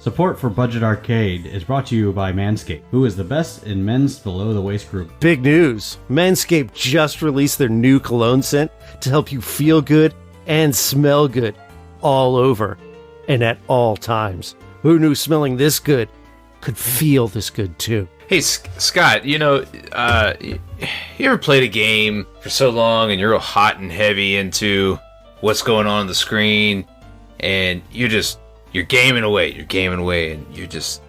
Support for Budget Arcade is brought to you by Manscaped, who is the best in men's below-the-waist group. Big news. Manscaped just released their new cologne scent to help you feel good and smell good all over and at all times. Who knew smelling this good could feel this good too? Hey, Scott, you ever played a game for so long and you're real hot and heavy into what's going on the screen, and you're gaming away, and it's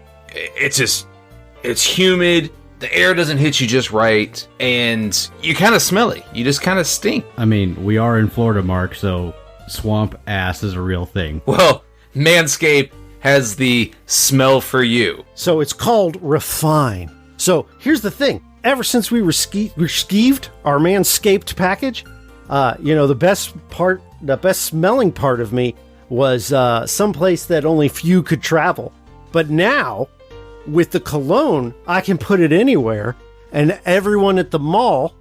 humid, the air doesn't hit you just right, and you kind of smelly. You just kind of stink. I mean, we are in Florida, Mark, so swamp ass is a real thing. Well, Manscaped has the smell for you. So it's called Refine. So here's the thing. Ever since we received our Manscaped package, the best smelling part of me was someplace that only few could travel. But now, with the cologne, I can put it anywhere, and everyone at the mall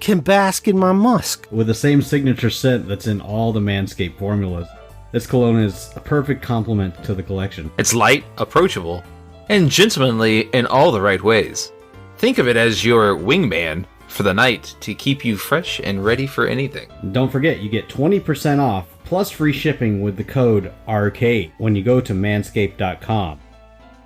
can bask in my musk. With the same signature scent that's in all the Manscaped formulas, this cologne is a perfect complement to the collection. It's light, approachable, and gentlemanly in all the right ways. Think of it as your wingman for the night to keep you fresh and ready for anything. Don't forget, you get 20% off plus free shipping with the code ARCADE when you go to manscaped.com.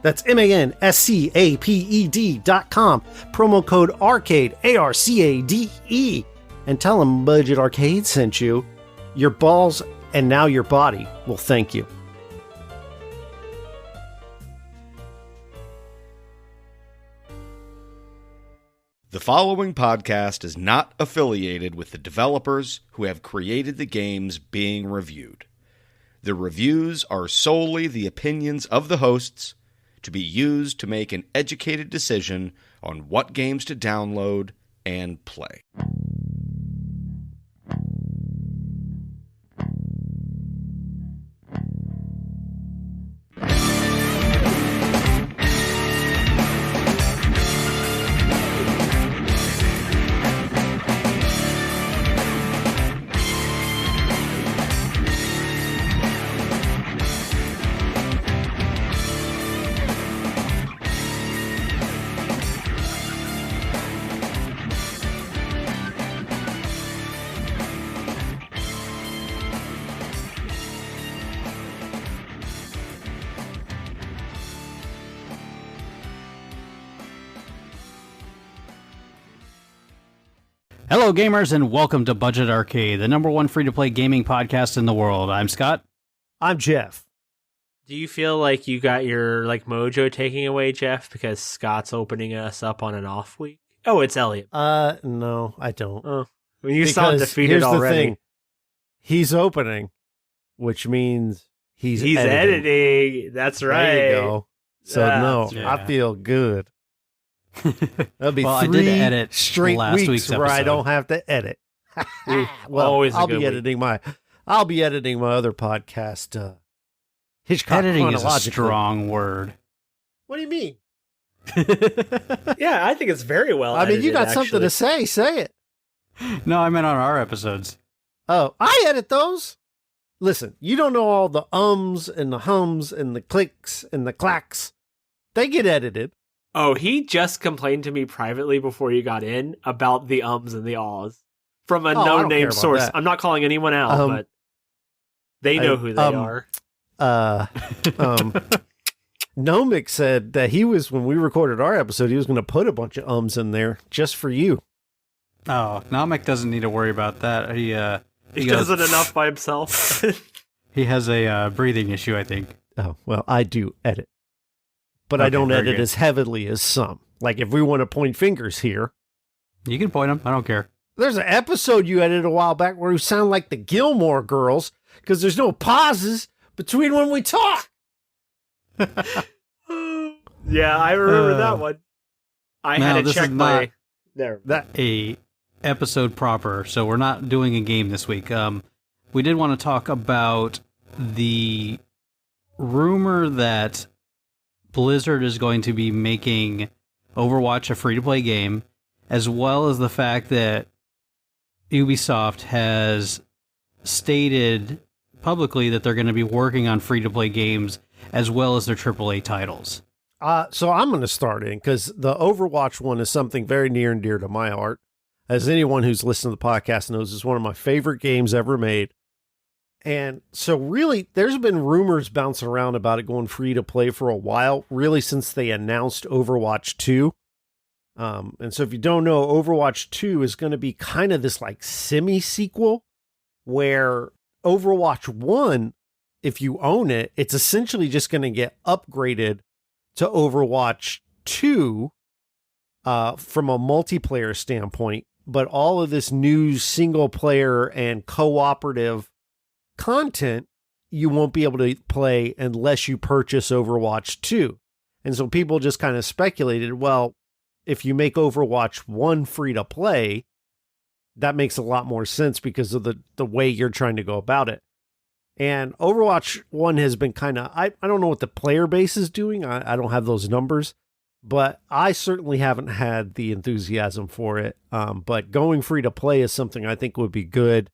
That's MANSCAPED.com. Promo code ARCADE, ARCADE. And tell them Budget Arcade sent you. Your balls and now your body will thank you. The following podcast is not affiliated with the developers who have created the games being reviewed. The reviews are solely the opinions of the hosts, to be used to make an educated decision on what games to download and play. Hello, gamers, and welcome to Budget Arcade, the #1 free-to-play gaming podcast in the world. I'm Scott. I'm Jeff. Do you feel like you got your mojo taken away, Jeff, because Scott's opening us up on an off week? Oh, it's Elliot. No, I don't. Oh, well, you sound defeated here's already. The thing. He's opening, which means he's editing. That's right. There you go. So yeah. I feel good. That'll be well, 3 I did edit straight last weeks week's where I episode. don't have to edit. Well, Always a I'll good be week. editing my other podcast. Hitchcock Editing is a Chronologically. strong word. What do you mean? Yeah, I think it's very well I mean, you edited, got something to actually. say. Say it. No, I meant on our episodes. Oh, I edit those. Listen, you don't know all the ums and the hums and the clicks and the clacks. They get edited. Oh, he just complained to me privately before you got in about the ums and the ahs from a I don't care no-name about source. that. I'm not calling anyone out, but they know who they are. Nomic said that when we recorded our episode, he was going to put a bunch of ums in there just for you. Oh, Namek doesn't need to worry about that. He does it enough by himself. He has a breathing issue, I think. Oh, well, I do edit. But I Okay, don't very edit good. as heavily as some. Like, if we want to point fingers here, You can point them. I don't care. there's an episode you edited a while back where you sound like the Gilmore Girls because there's no pauses between when we talk. Yeah, I remember that one. I No, had to this check is my... not- There. A episode proper, so we're not doing a game this week. We did want to talk about the rumor that Blizzard is going to be making Overwatch a free-to-play game, as well as the fact that Ubisoft has stated publicly that they're going to be working on free-to-play games as well as their AAA titles. So I'm going to start in because the Overwatch one is something very near and dear to my heart. As anyone who's listened to the podcast knows, it's one of my favorite games ever made. And so really, there's been rumors bouncing around about it going free to play for a while, really since they announced Overwatch 2. And so if you don't know, Overwatch 2 is going to be kind of this like semi-sequel where Overwatch 1, if you own it, it's essentially just going to get upgraded to Overwatch 2 from a multiplayer standpoint. But all of this new single player and cooperative content you won't be able to play unless you purchase Overwatch 2. And so people just kind of speculated, well, if you make Overwatch 1 free to play, that makes a lot more sense because of the way you're trying to go about it. And Overwatch 1 has been kind of, I don't know what the player base is doing. I don't have those numbers, but I certainly haven't had the enthusiasm for it. But going free to play is something I think would be good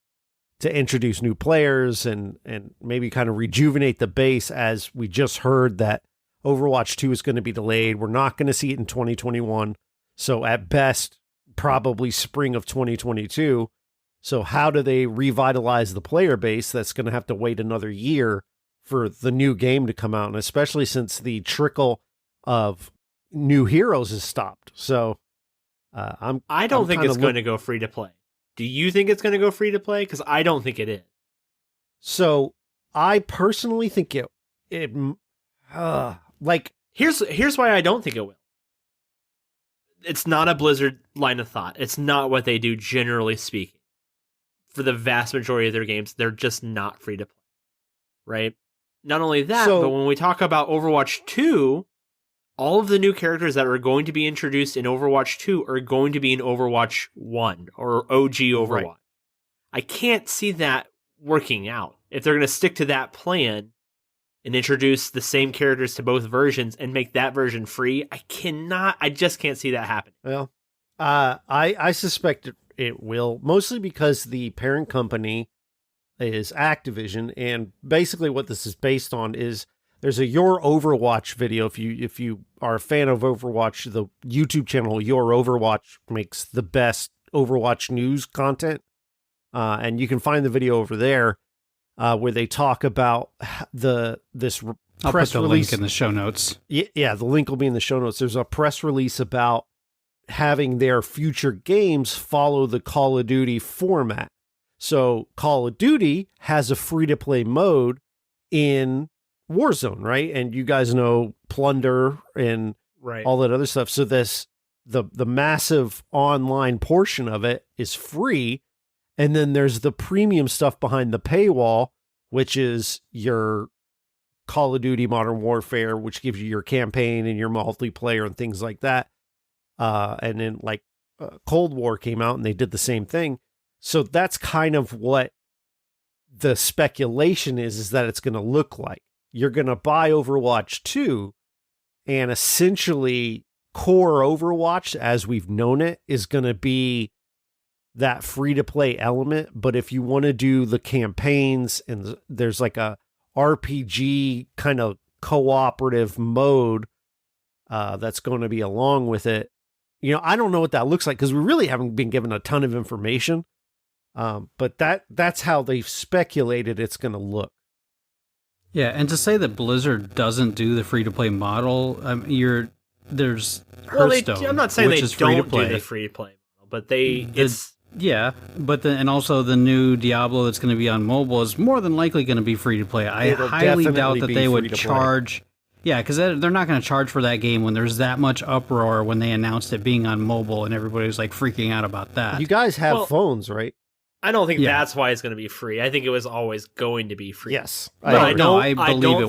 to introduce new players and maybe kind of rejuvenate the base, as we just heard that Overwatch 2 is going to be delayed. We're not going to see it in 2021. So at best, probably spring of 2022. So how do they revitalize the player base that's going to have to wait another year for the new game to come out? And especially since the trickle of new heroes has stopped. So I don't think it's going to go free to play. Do you think it's going to go free to play? Because I don't think it is. So I personally think it like here's why I don't think it will. It's not a Blizzard line of thought. It's not what they do, generally speaking. For the vast majority of their games, they're just not free to play, right? Not only that, but when we talk about Overwatch 2, all of the new characters that are going to be introduced in Overwatch 2 are going to be in Overwatch 1 or OG Overwatch. Right. I can't see that working out. If they're going to stick to that plan and introduce the same characters to both versions and make that version free, I just can't see that happening. Well, I suspect it will, mostly because the parent company is Activision, and basically what this is based on is there's a Your Overwatch video. If you are a fan of Overwatch, the YouTube channel Your Overwatch makes the best Overwatch news content, and you can find the video over there where they talk about this I'll press put the release link in the show notes. Yeah, the link will be in the show notes. There's a press release about having their future games follow the Call of Duty format. So Call of Duty has a free-to-play mode in Warzone, right? And you guys know Plunder and all that other stuff. So the massive online portion of it is free. And then there's the premium stuff behind the paywall, which is your Call of Duty Modern Warfare, which gives you your campaign and your multiplayer and things like that. And then Cold War came out and they did the same thing. So that's kind of what the speculation is that it's going to look like. You're going to buy Overwatch 2 and essentially core Overwatch as we've known it is going to be that free-to-play element. But if you want to do the campaigns and there's like a RPG kind of cooperative mode that's going to be along with it, I don't know what that looks like because we really haven't been given a ton of information. But that's how they've speculated it's going to look. Yeah, and to say that Blizzard doesn't do the free-to-play model, there's Hearthstone, I'm not saying which they is free to don't play. do the free-to-play model, but and also the new Diablo that's going to be on mobile is more than likely going to be free to play. I highly doubt that they would charge. Yeah, because they're not going to charge for that game when there's that much uproar when they announced it being on mobile and everybody was like freaking out about that. You guys have phones, right? I don't think that's why it's going to be free. I think it was always going to be free. Yes. I don't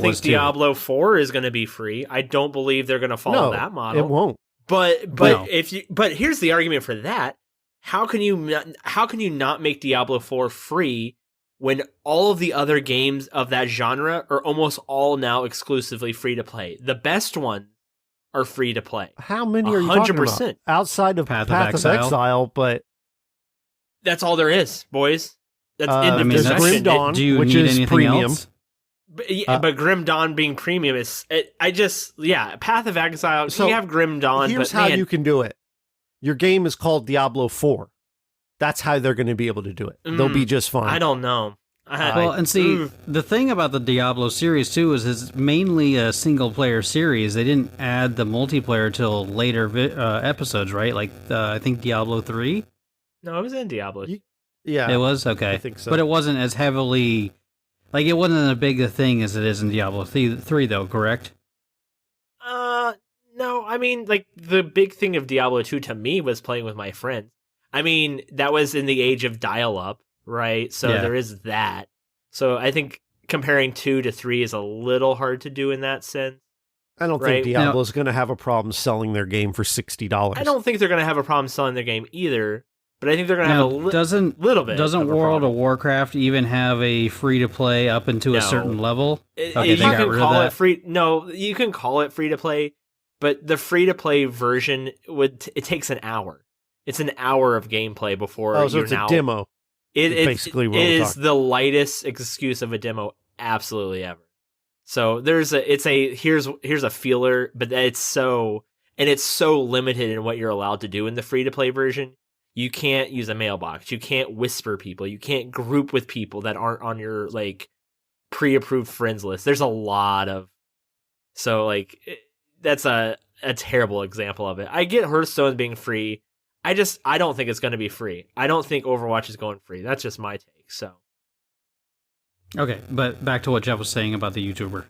think Diablo 4 is going to be free. I don't believe they're going to follow that model. It won't. But here's the argument for that. How can you not make Diablo 4 free when all of the other games of that genre are almost all now exclusively free to play? The best ones are free to play. How many are you talking about? Outside of Path of Exile, but that's all there is, boys. That's in the there's Grim Dawn, Do you which need is anything premium. else? But Grim Dawn being premium is, Path of Exile. So you have Grim Dawn. Here's but how man, you can do it. Your game is called Diablo 4. That's how they're going to be able to do it. They'll be just fine. I don't know. Well, and see, the thing about the Diablo series, too, is it's mainly a single-player series. They didn't add the multiplayer till later episodes, right? Like, I think Diablo 3? No, it was in Diablo. Yeah. It was? Okay. I think so. But it wasn't as heavily... Like, it wasn't as big a thing as it is in Diablo 3, though, correct? No, I mean, like, the big thing of Diablo 2 to me was playing with my friends. I mean, that was in the age of dial-up, right? So Yeah. there is that. So I think comparing 2 to 3 is a little hard to do in that sense. I don't right. think Diablo's going to have a problem selling their game for $60. I don't think they're going to have a problem selling their game either, but I think they're going to have a little bit. Doesn't of a World problem. of Warcraft even have a free-to-play up into a certain level? Okay, You they got can rid of call that. it free. No, you can call it free-to-play, but the free-to-play version it takes an hour. It's an hour of gameplay before. Oh, so you're it's now, a demo. It's basically what it we're is talking. the lightest excuse of a demo absolutely ever. So here's a feeler, but it's so limited in what you're allowed to do in the free-to-play version. You can't use a mailbox. You can't whisper people. You can't group with people that aren't on your like pre-approved friends list. There's a lot of that's a terrible example of it. I get Hearthstone being free. I don't think it's going to be free. I don't think Overwatch is going free. That's just my take. So Okay, but back to what Jeff was saying about the YouTuber.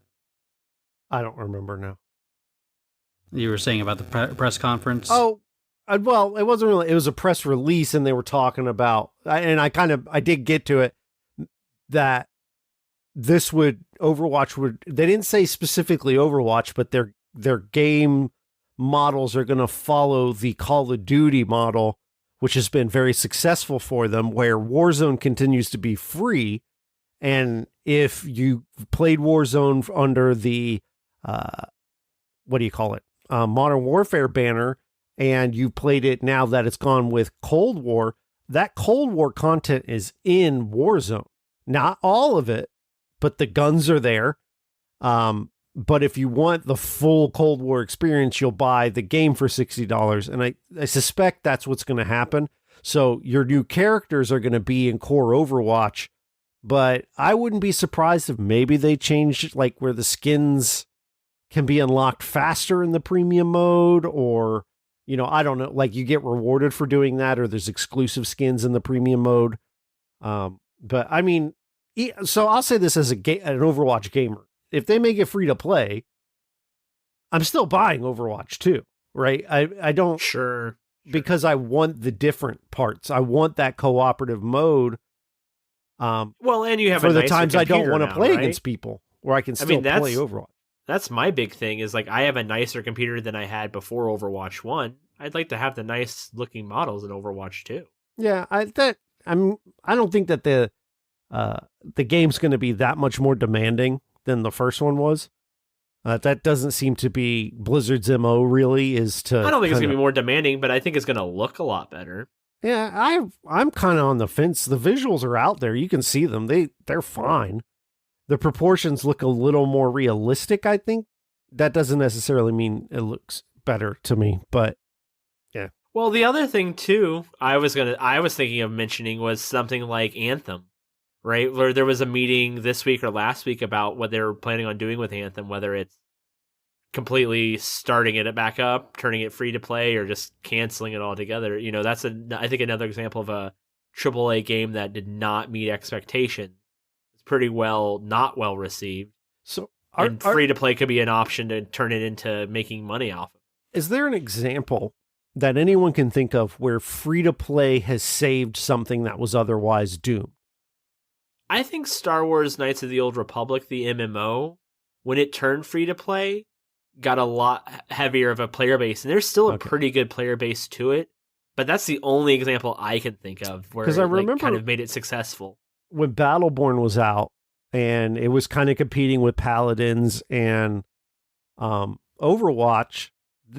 I don't remember now. You were saying about the press conference? Oh, well, it wasn't really. It was a press release, and they were talking about, and I did get to it, that Overwatch would, they didn't say specifically Overwatch, but their game models are going to follow the Call of Duty model, which has been very successful for them, where Warzone continues to be free. And if you played Warzone under the, what do you call it? Modern Warfare banner, and you played it now that it's gone with Cold War, that Cold War content is in Warzone. Not all of it, but the guns are there. But if you want the full Cold War experience, you'll buy the game for $60. And I suspect that's what's going to happen. So your new characters are going to be in core Overwatch, but I wouldn't be surprised if maybe they changed like where the skins can be unlocked faster in the premium mode, or, I don't know, like you get rewarded for doing that, or there's exclusive skins in the premium mode. But I mean, so I'll say this as an Overwatch gamer. If they make it free to play, I'm still buying Overwatch 2, right? I don't, sure, because I want the different parts. I want that cooperative mode. Well, and you have for a the nicer times I don't computer want to now, play right? against people, where I can still play Overwatch. That's my big thing is like I have a nicer computer than I had before Overwatch 1. I'd like to have the nice looking models in Overwatch 2. Yeah, I don't think that the game's going to be that much more demanding than the first one was. That doesn't seem to be Blizzard's MO, really, is to... I don't think it's going to be more demanding, but I think it's going to look a lot better. Yeah, I'm kind of on the fence. The visuals are out there. You can see them. They're fine. The proportions look a little more realistic, I think. That doesn't necessarily mean it looks better to me, but yeah. Well, the other thing, too, I was thinking of mentioning was something like Anthem. Right, where there was a meeting this week or last week about what they're planning on doing with Anthem, whether it's completely starting it back up, turning it free to play, or just canceling it altogether. That's I think another example of a AAA game that did not meet expectations. It's pretty not well received. So, free to play could be an option to turn it into making money off of it. Is there an example that anyone can think of where free to play has saved something that was otherwise doomed? I think Star Wars Knights of the Old Republic, the MMO, when it turned free to play, got a lot heavier of a player base. And there's still a pretty good player base to it. But that's the only example I can think of where it remember kind of made it successful. When Battleborn was out and it was kind of competing with Paladins and Overwatch,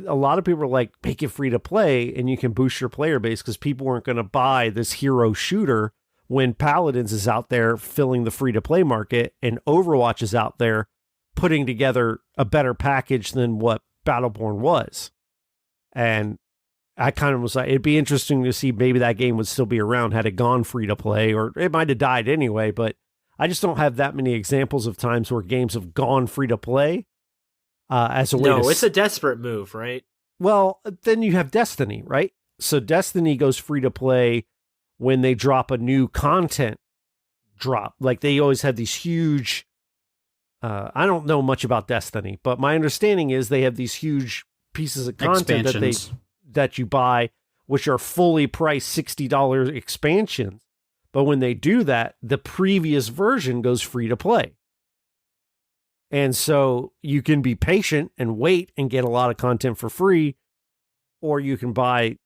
a lot of people were like, make it free to play and you can boost your player base because people weren't going to buy this hero shooter when Paladins is out there filling the free-to-play market and Overwatch is out there putting together a better package than what Battleborn was. And I kind of was like, it'd be interesting to see maybe that game would still be around had it gone free-to-play, or it might have died anyway, but I just don't have that many examples of times where games have gone free-to-play as a way to... No, it's a desperate move, right? Well, then you have Destiny, right? So Destiny goes free-to-play when they drop a new content drop. Like, they always have these huge... I don't know much about Destiny, but my understanding is they have these huge pieces of content that you buy, which are fully priced $60 expansions. But when they do that, the previous version goes free to play. And so you can be patient and wait and get a lot of content for free, or you can buy,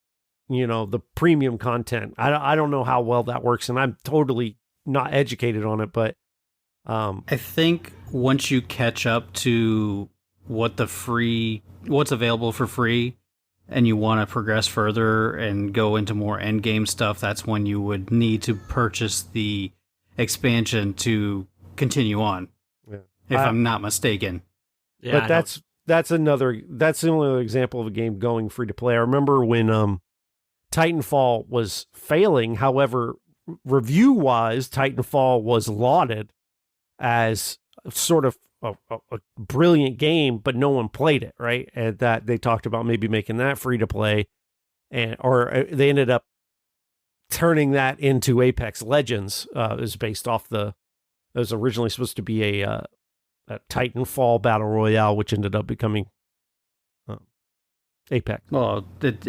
the premium content. I don't know how well that works, and I'm totally not educated on it, but I think once you catch up to what's available for free, and you want to progress further and go into more end game stuff, that's when you would need to purchase the expansion to continue on. Yeah. If I'm not mistaken. Yeah, but that's the only other example of a game going free to play. I remember when Titanfall was failing. However, review wise, Titanfall was lauded as sort of a brilliant game, but no one played it, right? And that they talked about maybe making that free to play, or they ended up turning that into Apex Legends. It was based off it was originally supposed to be a Titanfall battle royale, which ended up becoming Apex. Well, it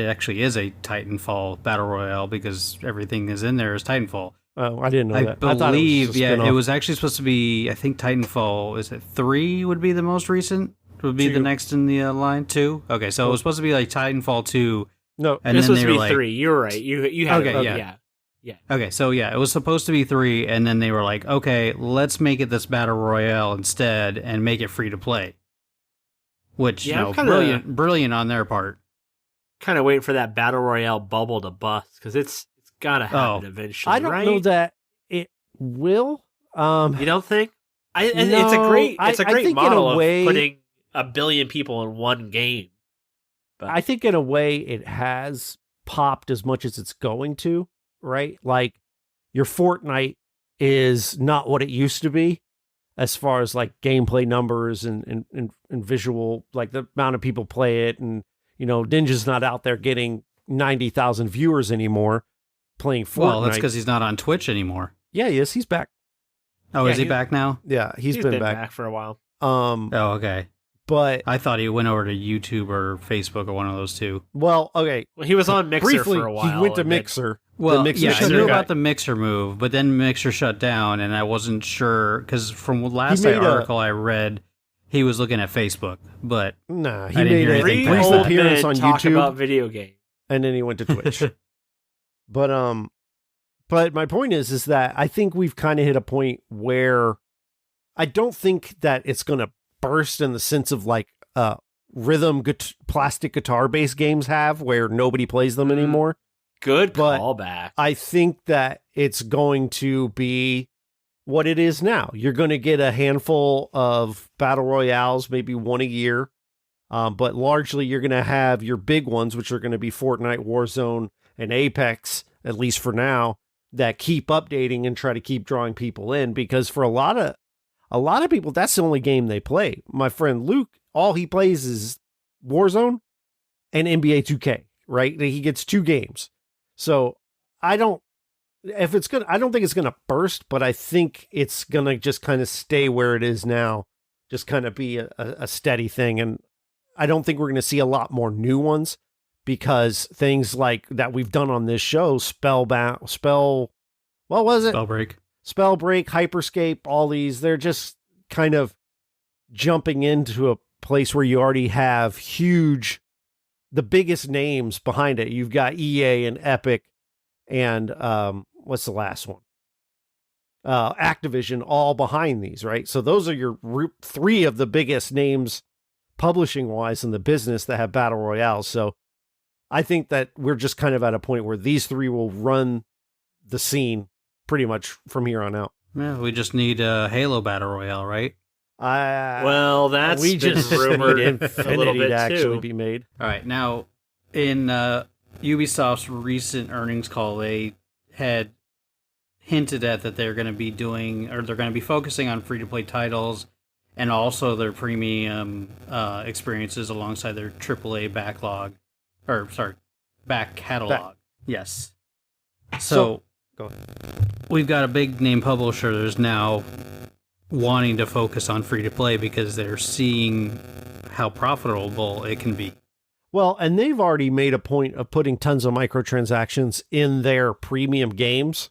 actually is a Titanfall battle royale because everything is in there is Titanfall. Oh, I didn't know that. I believe, it was actually supposed to be, I think Titanfall, is it 3 would be the most recent? Would be 2. the next in the line? 2? Okay, so it was supposed to be like Titanfall 2. No, and this then was they supposed were to be like, 3. You're right. You had Okay, it. yeah. Yeah. Okay, so yeah, it was supposed to be 3, and then they were like, okay, let's make it this battle royale instead and make it free to play. Which, Yeah, I'm kinda- brilliant on their part. Kind of waiting for that battle royale bubble to bust because it's got to happen eventually. I don't right? know that it will. You don't think? It's a No, great I think in model a way- of putting 1 billion people in one game. But I think in a way it has popped as much as it's going to, right? Like your Fortnite is not what it used to be as far as like gameplay numbers and visual, like the amount of people play it. And, Ninja's not out there getting 90,000 viewers anymore playing Fortnite. Well, that's because he's not on Twitch anymore. Yeah, he is. He's back. Oh, Yeah, is he back now? Yeah, he's been back. for a while. Oh, okay. But I thought he went over to YouTube or Facebook or one of those two. well, okay. Well, he was on Mixer Briefly, for a while. he went to and then- Mixer. Well, The Mixer I shut knew down. about the Mixer move, but then Mixer shut down, and I wasn't sure, because from last made a- article I read, he was looking at Facebook, but Nah, he I didn't made hear a anything Three past brief that. old appearance men on talk YouTube, about video games. and then he went to Twitch. But my point is that I think we've kind of hit a point where I don't think that it's going to burst in the sense of like rhythm plastic guitar based games have, where nobody plays them anymore. Good But callback. I think that it's going to be what it is now. You're going to get a handful of battle royales, maybe one a year. But largely you're going to have your big ones, which are going to be Fortnite, Warzone, and Apex, at least for now, that keep updating and try to keep drawing people in, because for a lot of people, that's the only game they play. My friend Luke, all he plays is Warzone and NBA 2K, right? He gets 2 games. So I don't think it's going to burst, but I think it's going to just kind of stay where it is now, just kind of be a steady thing. And I don't think we're going to see a lot more new ones, because things like that we've done on this show, what was it? Spellbreak, Hyperscape, all these, they're just kind of jumping into a place where you already have the biggest names behind it. You've got EA and Epic and what's the last one? Activision, all behind these, right? So those are your 3 of the biggest names publishing wise in the business that have battle royales. So I think that we're just kind of at a point where these 3 will run the scene pretty much from here on out. Yeah, we just need a Halo Battle Royale, right? Well, that's we been just rumored need a little Infinity bit to actually too. be made. All right, now in Ubisoft's recent earnings call, they had hinted at that they're going to be doing, or they're going to be focusing on free-to-play titles and also their premium experiences alongside their AAA backlog, or sorry, back catalog. Yes. So go ahead. we've got a big name publisher that's now wanting to focus on free-to-play because they're seeing how profitable it can be. Well, and they've already made a point of putting tons of microtransactions in their premium games.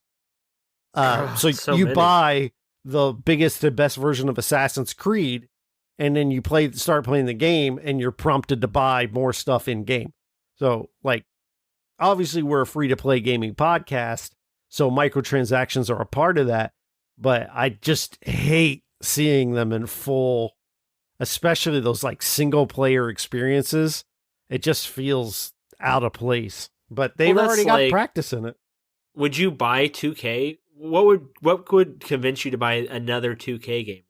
So you many. buy the biggest and best version of Assassin's Creed, and then you start playing the game, and you're prompted to buy more stuff in game. So, like, obviously, we're a free-to-play gaming podcast, so microtransactions are a part of that. But I just hate seeing them in full, especially those like single-player experiences. It just feels out of place. But they've Well, already that's got practice in it. Would you buy 2K? What would convince you to buy another 2K game?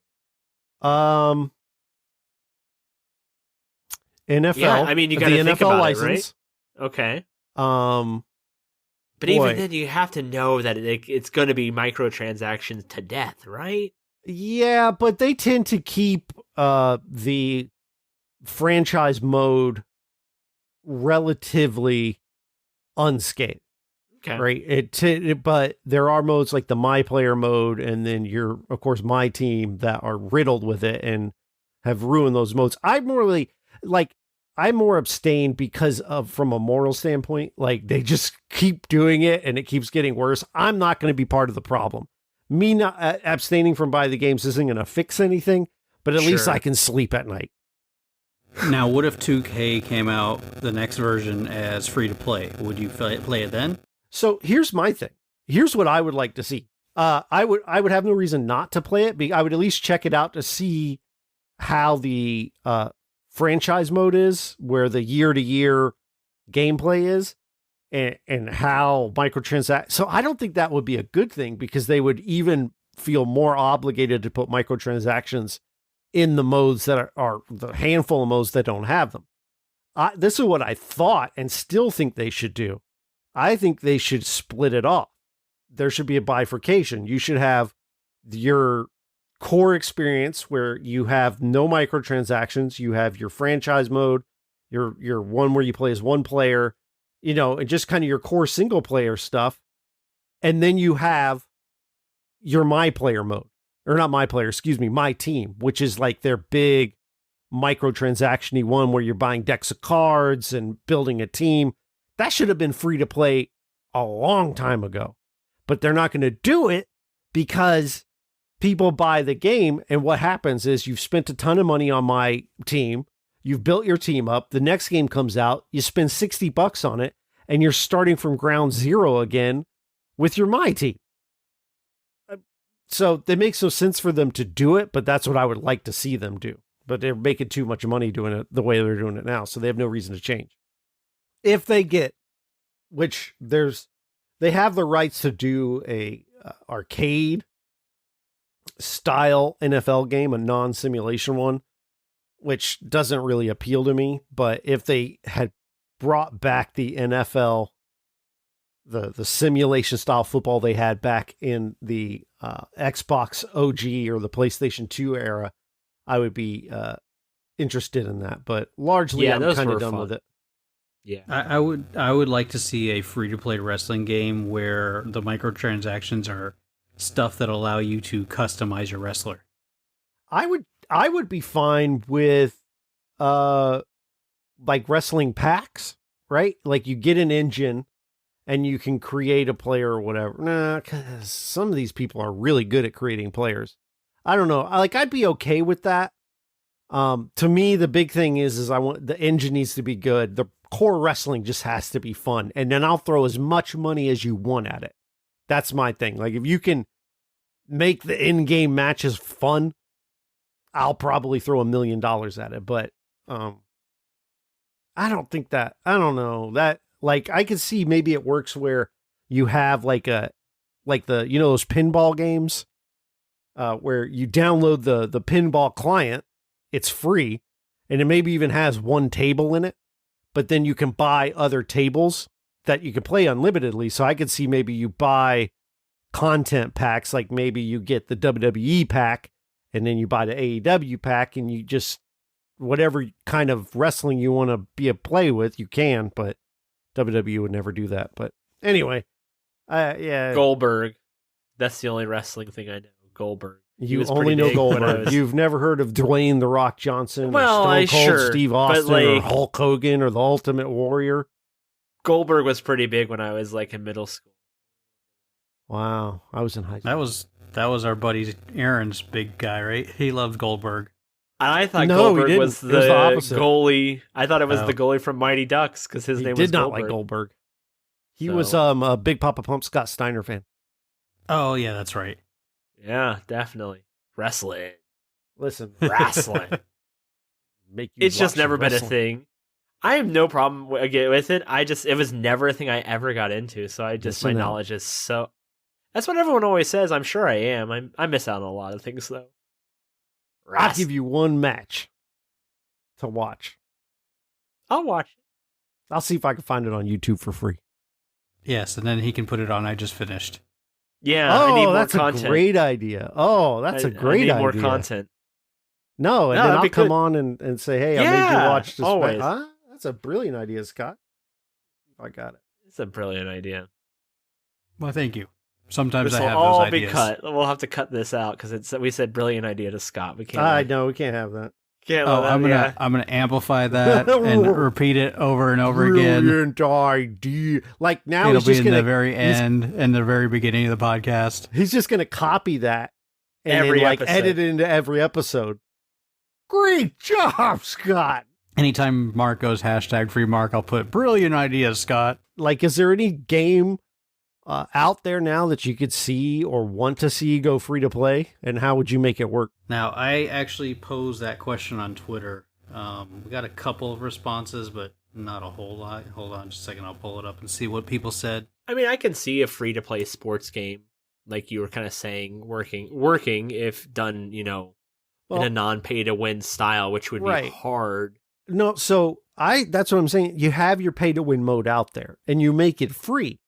NFL. Yeah, I mean, you got the to think NFL about license. it, right? Okay. But Boy. even then, you have to know that it's going to be microtransactions to death, right? Yeah, but they tend to keep the franchise mode relatively unscathed, Okay. right? But there are modes like the My Player mode, and then of course, My Team that are riddled with it and have ruined those modes. I'm more abstained because of, from a moral standpoint, like they just keep doing it and it keeps getting worse. I'm not going to be part of the problem. Me not abstaining from buying the games isn't going to fix anything, but at least Sure. I can sleep at night. Now, what if 2K came out, the next version, as free-to-play? Would you play it then? So here's my thing. Here's what I would like to see. I would have no reason not to play it. I would at least check it out to see how the franchise mode is, where the year-to-year gameplay is, and how microtransact. So I don't think that would be a good thing, because they would even feel more obligated to put microtransactions in the modes that are the handful of modes that don't have them. This is what I thought and still think they should do. I think they should split it off. There should be a bifurcation. You should have your core experience where you have no microtransactions. You have your franchise mode, your one where you play as one player, and just kind of your core single player stuff. And then you have your My Player mode, or not My Player, excuse me, My Team, which is like their big microtransaction-y one where you're buying decks of cards and building a team. That should have been free to play a long time ago, but they're not going to do it because people buy the game. And what happens is you've spent a ton of money on My Team. You've built your team up. The next game comes out. You spend $60 on it, and you're starting from ground zero again with your My Team. So it makes no sense for them to do it, but that's what I would like to see them do. But they're making too much money doing it the way they're doing it now, so they have no reason to change. If they get, which they have the rights to do a arcade style NFL game, a non-simulation one, which doesn't really appeal to me. But if they had brought back the NFL, the simulation style football they had back in the Xbox OG or the PlayStation 2 era, I would be interested in that. But largely, Yeah, I'm those kind were of done fun. with it. Yeah. I would like to see a free-to-play wrestling game where the microtransactions are stuff that allow you to customize your wrestler. I would be fine with like wrestling packs, right? Like you get an engine and you can create a player or whatever. Nah, 'cause some of these people are really good at creating players. I don't know. I'd be okay with that. To me, the big thing is I want the engine needs to be good. The core wrestling just has to be fun. And then I'll throw as much money as you want at it. That's my thing. Like if you can make the in-game matches fun, I'll probably throw $1 million at it. But I don't know that, like, I could see maybe it works where you have like a like those pinball games where you download the pinball client. It's free, and it maybe even has one table in it, but then you can buy other tables that you can play unlimitedly. So I could see maybe you buy content packs, like maybe you get the WWE pack, and then you buy the AEW pack, and you just whatever kind of wrestling you want to play with, you can, but WWE would never do that. But anyway, yeah. Goldberg. That's the only wrestling thing I know. Goldberg. You only know Goldberg. You've never heard of Dwayne "The Rock" Johnson, or Stone Cold Steve Austin, or Hulk Hogan, or the Ultimate Warrior. Goldberg was pretty big when I was like in middle school. Wow, I was in high school. That was our buddy Aaron's big guy, right? He loved Goldberg. I thought Goldberg was the opposite. goalie. I thought it was the goalie from Mighty Ducks because his name was Goldberg. He did not like Goldberg. He was a big Papa Pump Scott Steiner fan. Oh, yeah, that's right. Yeah, definitely. Wrestling. Listen. Wrestling. It's just never been a thing. I have no problem with it. It was never a thing I ever got into, so my knowledge is so... That's what everyone always says. I'm sure I am. I miss out on a lot of things, though. I'll give you one match to watch. I'll watch it. I'll see if I can find it on YouTube for free. Yes, and then he can put it on I Just Finished. Yeah, I need more that's content. A great idea. Oh, that's a great idea. I need more content. No, and then I'll come on and say, hey, I made you watch this. Always. That's a brilliant idea, Scott. I got it. It's a brilliant idea. Well, thank you. Sometimes this I have will all those ideas. Be cut. We'll have to cut this out because we said brilliant idea to Scott. We can't. I know we can't have that. Can't. I'm gonna amplify that and repeat it over and over again. Brilliant idea. Like now it'll he's just be in gonna, the very end and the very beginning of the podcast. He's just gonna copy that and every then, episode. edit it into every episode. Great job, Scott. Anytime Mark goes #free Mark, I'll put brilliant idea, Scott. Like, is there any game out there now that you could see or want to see go free to play, and how would you make it work? Now, I actually posed that question on Twitter. We got a couple of responses, but not a whole lot. Hold on just a second. I'll pull it up and see what people said. I mean, I can see a free to play sports game, like you were kind of saying, working if done, in a non-pay to win style, which would be hard. No, so that's what I'm saying. You have your pay to win mode out there, and you make it free,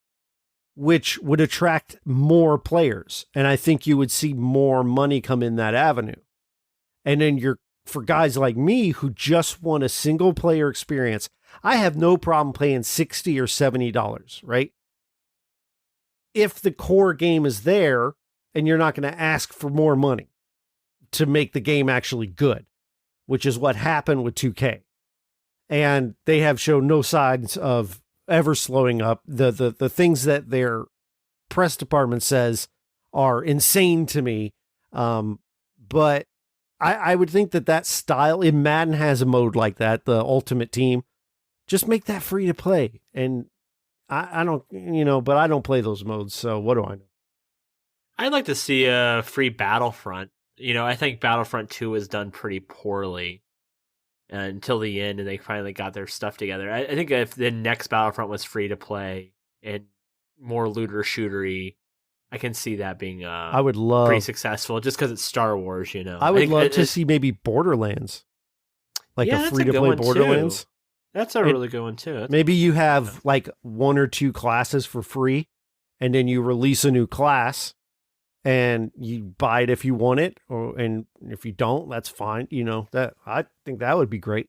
which would attract more players. And I think you would see more money come in that avenue. And then for guys like me who just want a single player experience, I have no problem paying $60 or $70, right? If the core game is there and you're not going to ask for more money to make the game actually good, which is what happened with 2K. And they have shown no signs of ever slowing up. The things that their press department says are insane to me. But I would think that style in Madden has a mode like that, the Ultimate Team. Just make that free to play. And I don't, but I don't play those modes. So what do I know? I'd like to see a free Battlefront. I think Battlefront 2 was done pretty poorly until the end, and they finally got their stuff together. I think if the next Battlefront was free to play and more looter shootery, I can see that being I would love pretty successful just because it's Star Wars. I would love to see maybe Borderlands, like a free to play Borderlands. Too. That's a really good one too. Maybe you have like one or two classes for free, and then you release a new class. And you buy it if you want it, and if you don't, that's fine. That I think that would be great.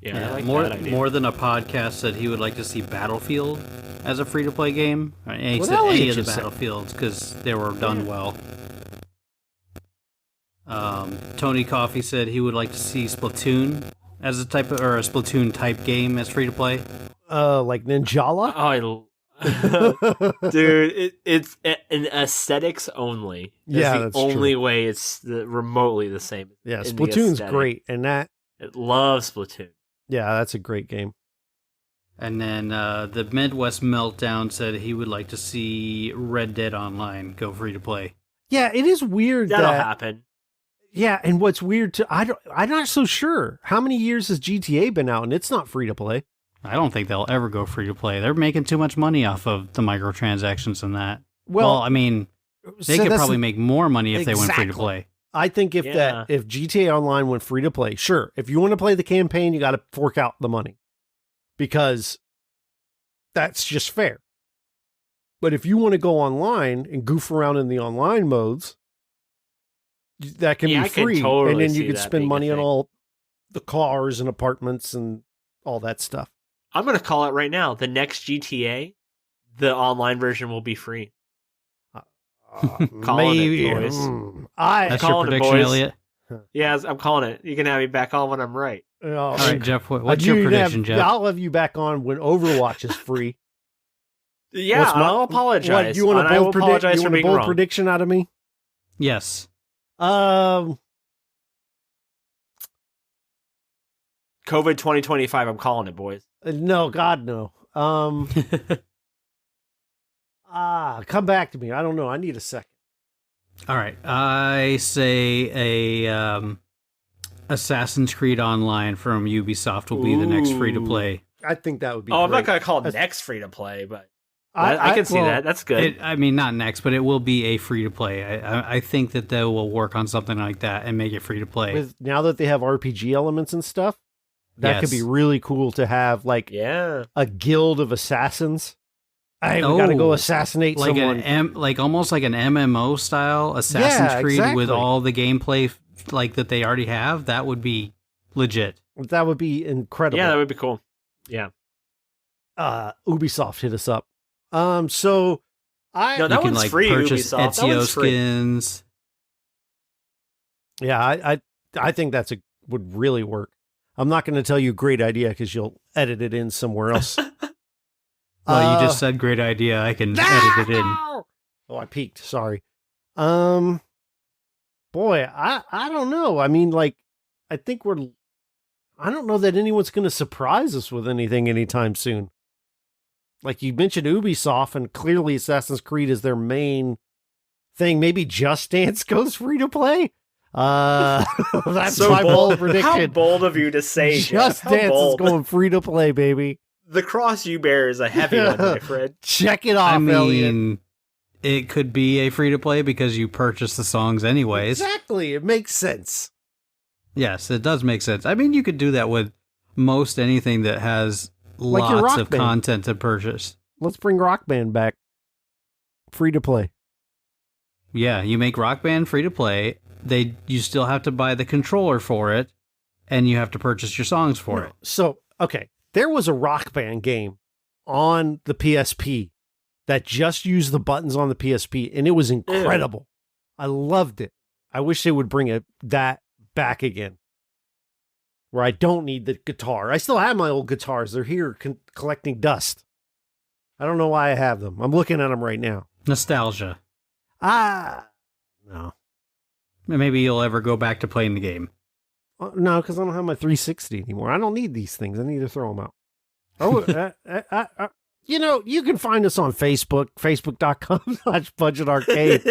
Yeah, I like more that idea. More than a podcast said he would like to see Battlefield as a free to play game. He said Elliot any of the just said. Battlefields because they were done well. Tony Coffee said he would like to see Splatoon as a Splatoon type game as free to play. Like Ninjala. Dude, it's an aesthetics only. That's the only way it's remotely the same. Yeah, Splatoon's great, and it loves Splatoon. Yeah, that's a great game. And then the Midwest Meltdown said he would like to see Red Dead Online go free to play. Yeah, it is weird that'll happen. Yeah, and what's weird too, I'm not so sure. How many years has GTA been out, and it's not free to play? I don't think they'll ever go free to play. They're making too much money off of the microtransactions and that. Well, I mean, they so could that's probably the- make more money if they went free to Exactly. play. I think if GTA Online went free to play, sure. If you want to play the campaign, you got to fork out the money because that's just fair. But if you want to go online and goof around in the online modes, that can Yeah, be I can free, totally and then see you could that spend being a money on thing. all the cars and apartments and all that stuff. I'm going to call it right now. The next GTA, the online version will be free. Calling it, boys. That's your calling it, prediction, boys. Elliot. Yeah, I'm calling it. You can have me back on when I'm right. All right, Jeff. What's your prediction, Jeff? I'll have you back on when Overwatch is free. Yeah, What's my- I'll apologize. What, you want and a I will bold, apologize you for want a being bold wrong. prediction out of me? Yes. Um, COVID 2025, I'm calling it, boys. no, God, no. Come back to me. I don't know. I need a second. All right. I say a Assassin's Creed Online from Ubisoft will be the next free to play. I think that would be. I'm not great. going to call it That's- next free to play, but I can see well, that. That's good. I mean, not next, but it will be a free to play. I think that they will work on something like that and make it free to play. With now that they have RPG elements and stuff, that could be Yes. really cool to have like yeah. a guild of assassins. Hey, we got to go Oh, assassinate like someone. like almost like an MMO style Assassin's Yeah, Creed with exactly. all the gameplay like that they already have. That would be legit. That would be incredible. Yeah, that would be cool. Yeah. Ubisoft hit us up. So I No, that you can one's like free, purchase Ubisoft. That Ezio one's free. skins. yeah, I think would really work. I'm not going to tell you a great idea because you'll edit it in somewhere else. Well, you just said great idea. I can edit it in. Oh, I peeked. Sorry. Boy, I don't know. I mean, like, I think I don't know that anyone's going to surprise us with anything anytime soon. Like you mentioned Ubisoft, and clearly Assassin's Creed is their main thing. Maybe Just Dance goes free to play. That's So my bold bold. prediction. How bold of you to say, Just Jeff. How Dance is bold. going free to play, baby. The cross you bear is a heavy one, my friend. Check it off, I Elliot. mean, it could be a free to play because you purchase the songs anyways. Exactly. It makes sense. Yes, it does make sense. I mean, you could do that with most anything that has Like your lots Rock of Band. content to purchase. Let's bring Rock Band back. Free to play. Yeah, you make Rock Band free to play. You still have to buy the controller for it, and you have to purchase your songs for it. So, okay. There was a Rock Band game on the PSP that just used the buttons on the PSP, and it was incredible. I loved it. I wish they would bring that back again, where I don't need the guitar. I still have my old guitars. They're here collecting dust. I don't know why I have them. I'm looking at them right now. Nostalgia. No. Maybe you'll ever go back to playing the game. No, because I don't have my 360 anymore. I don't need these things. I need to throw them out. Oh, you can find us on Facebook, facebook.com/Budget Arcade.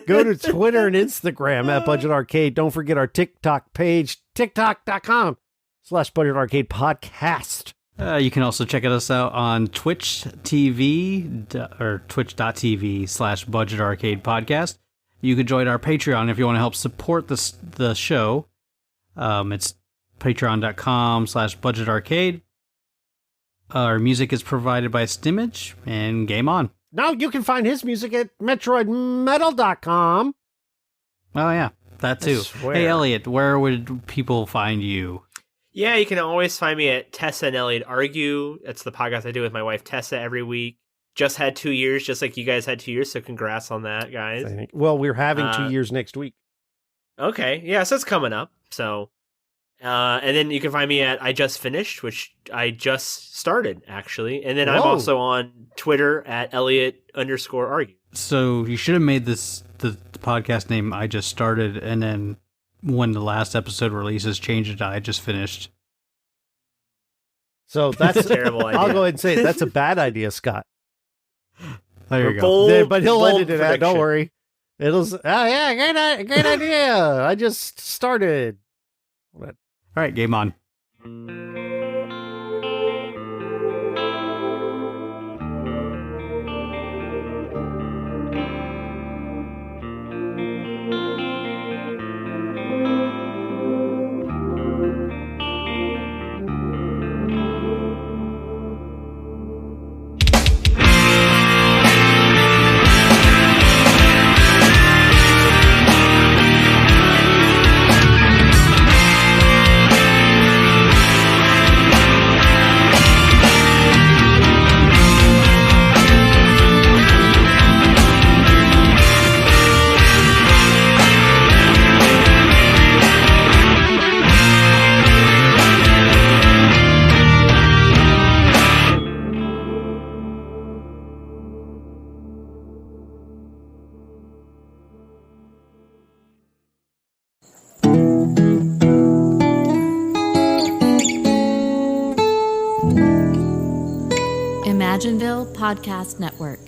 Go to Twitter and Instagram at Budget Arcade. Don't forget our TikTok page, tiktok.com/Budget Arcade Podcast. You can also check us out on Twitch TV or twitch.tv/Budget Arcade Podcast. You can join our Patreon if you want to help support the show. It's patreon.com/Budget Arcade. Our music is provided by Stimage and Game On. Now you can find his music at metroidmetal.com. Oh, yeah, that too. swear. Hey, Elliot, where would people find you? Yeah, you can always find me at Tessa and Elliot Argue. That's the podcast I do with my wife Tessa every week. Just had 2 years, just like you guys had 2 years, so congrats on that, guys. Well, we're having 2 years next week. Okay, yeah, so it's coming up. So, and then you can find me at I Just Finished, which I just started, actually. And then I'm Whoa. also on Twitter at Elliot_Argue. So you should have made the podcast name I Just Started, and then when the last episode releases, change it to I Just Finished. So that's That's a terrible idea. I'll go ahead and say it. That's a bad idea, Scott. There you go. Bold- But he'll bold edit it out. Don't prediction. worry. Great idea. I just started. All right, game on. Imagineville Podcast Network.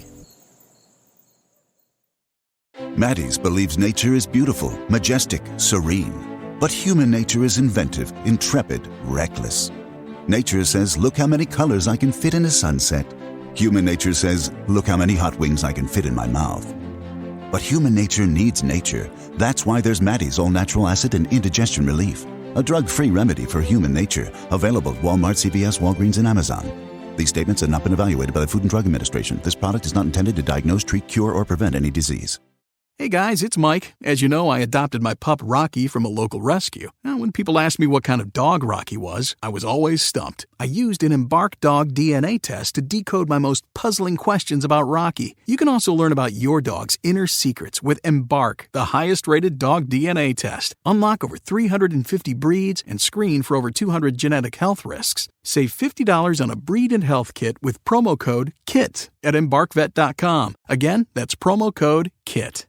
Maddie's believes nature is beautiful, majestic, serene. But human nature is inventive, intrepid, reckless. Nature says, look how many colors I can fit in a sunset. Human nature says, look how many hot wings I can fit in my mouth. But human nature needs nature. That's why there's Maddie's all-natural acid and indigestion relief. A drug-free remedy for human nature. Available at Walmart, CVS, Walgreens, and Amazon. These statements have not been evaluated by the Food and Drug Administration. This product is not intended to diagnose, treat, cure, or prevent any disease. Hey guys, it's Mike. As you know, I adopted my pup Rocky from a local rescue. Now, when people asked me what kind of dog Rocky was, I was always stumped. I used an Embark dog DNA test to decode my most puzzling questions about Rocky. You can also learn about your dog's inner secrets with Embark, the highest-rated dog DNA test. Unlock over 350 breeds and screen for over 200 genetic health risks. Save $50 on a breed and health kit with promo code KIT at embarkvet.com. Again, that's promo code KIT.